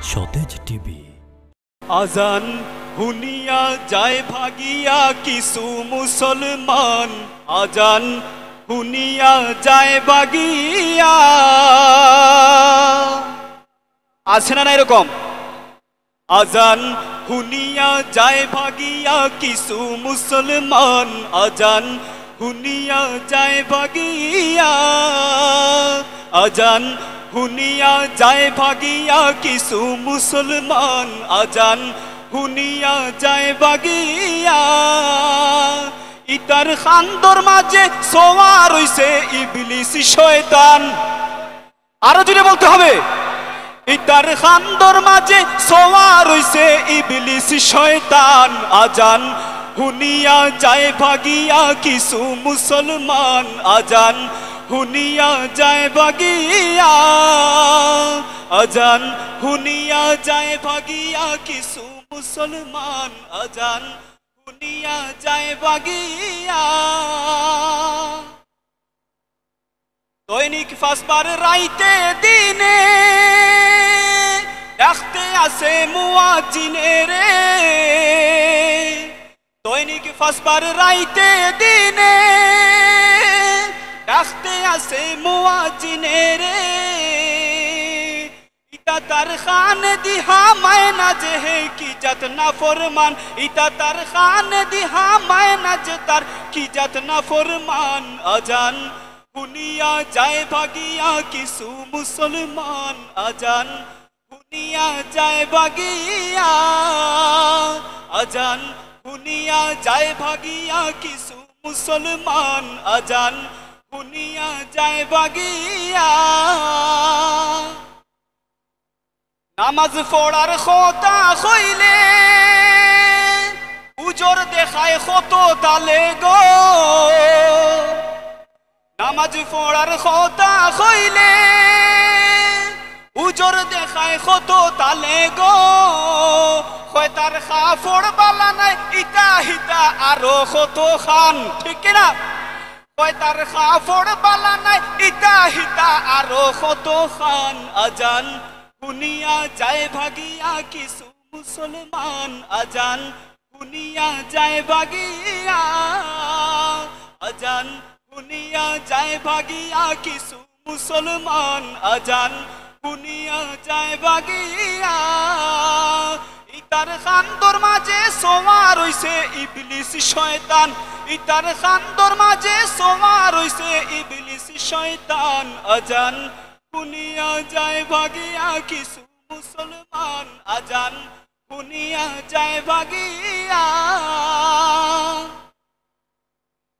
সতেজ টিভি। আজান শুনিয়া যায় ভাগিয়া কিছু মুসলমান, আজান শুনিয়া যায় ভাগিয়া। আছে না এরকম? আজান শুনিয়া যায় ভাগিয়া কিছু মুসলমান, আজান শুনিয়া যায় ভাগিয়া। আজান শুনিয়া যায় ভাগিয়া কিছু মুসলমান, আজান শুনিয়া যায় ভাগিয়া। ইতার খান্দর মাঝে সোয়ার হইছে ইবলিস শয়তান। আরো জোরে বলতে হবে, ইতার খান্দর মাঝে সোয়ার হইছে ইবলিস শয়তান। আজান শুনিয়া যায় ভাগিয়া কিছু মুসলমান, আজান শুনিয়া যায় ভাগিয়া। আজান শুনিয়া যায় ভাগিয়া কিছু মুসলমান, আজান শুনিয়া যায় ভাগিয়া। দৈনিক ফাঁসবার রাইতে দিনে দেখতে আসে মুয়াজ্জিনে রে। দৈনিক ফাঁসবার রাইতে দিনে দেখতে আসে মুয়াজ্জিনে রে। ইতা তার খান দিহা মায়না যে হে কি জাত না ফরমান, ইতা তার খান দিহা মায়না যে তার কি জাত না ফরমান। আজান শুনিয়া যায় ভাগিয়া কিছু মুসলমান, আজান শুনিয়া যায় ভাগিয়া। আজান শুনিয়া যায় ভাগিয়া কিছু মুসলমান, আজান শুনিয়া যায় ভাগিয়া। নামাজ পড়ার কথা কইলে উজর দেখায় কত তালে গো। নামাজ পড়ার কথা কইলে উজর দেখায় কত তালে গো। তার কাপড় বালা নাই ইটা হিতা আরো কত খান, ঠিক না? তার কাপড় বালা নাই ইটা হিতা আরো কত খান। আজান শুনিয়া যায় ভাগিয়া কিছু মুসলমান, আজান শুনিয়া যায় ভাগিয়া। আজান শুনিয়া যায় ভাগিয়া কিছু মুসলমান, আজান শুনিয়া যায় ভাগিয়া। ইতার খান্দর মাঝে সোয়ার হইছে ইবলিস শয়তান, ইতার খান্দর মাঝে সোয়ার হইছে ইবলিস শয়তান। আজান শুনিয়া যায় ভাগিয়া কিছু মুসলমান, আজান শুনিয়া যায় ভাগিয়া।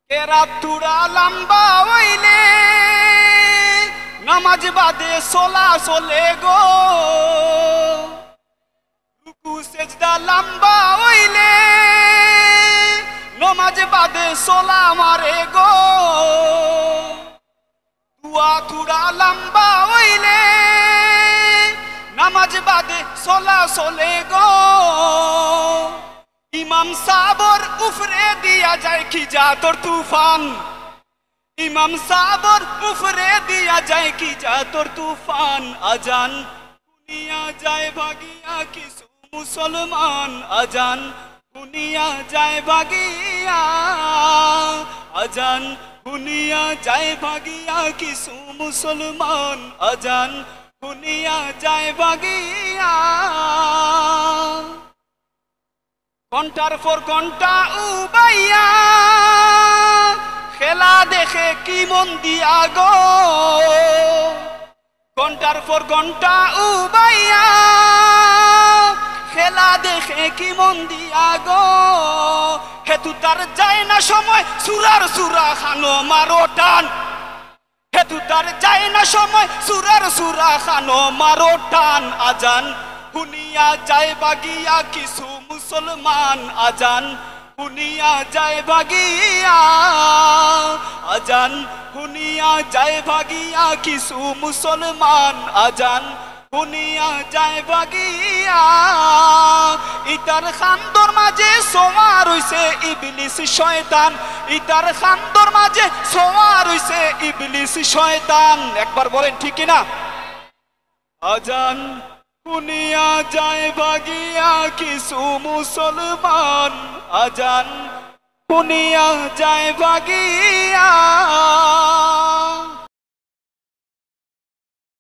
কেরাত তুরা লম্বা হইলে নামাজ বাদে সোলা চলে গো। রুকু সেজদা লম্বা হইলে নামাজ বাদে সোলা মারে গো। দুয়া তুরা লম্বা হইলে নামাজ বাদে সোলা চলে গো। ইমাম সাবর উফরে দিয়া যায় কি জাতর তুফান, ইমাম সাবর উফরে দিয়া যায় কি জাতর তুফান। আজান শুনিয়া যায় ভাগিয়া কিছু মুসলমান, আজান শুনিয়া যায় ভাগিয়া। আজান শুনিয়া যায় ভাগিয়া কিছু মুসলমান, আজান শুনিয়া যায় ভাগিয়া। ঘন্টার পর ঘন্টা উবাইয়া খেলা দেখে কি মন দিয়া গো। ঘন্টার পর ঘন্টা উবাইয়া খেলা দেখে কি মন দিয়া গো। হেতু তার যায় না সময় সুরার সুরা খানো মারো টান, হেতু তার যায় না সময় সুরার সুরা খানো মারো টান। আজান শুনিয়া যায় ভাগিয়া কিছু মুসলমান, আজান শুনিয়া যায় ভাগিয়া। আজান শুনিয়া যায় ভাগিয়া কিছু মুসলমান, আজান শুনিয়া যায় ভাগিয়া। ইতার খান্দর মাঝে সোয়ার হইছে ইবলিস শয়তান, ইতার খান্দর মাঝে সোয়ার হইছে ইবলিস শয়তান। একবার বলেন ঠিক কিনা? আজান শুনিয়া যায় ভাগিয়া কিছু মুসলমান আজান শুনিয়া যায় ভাগিয়া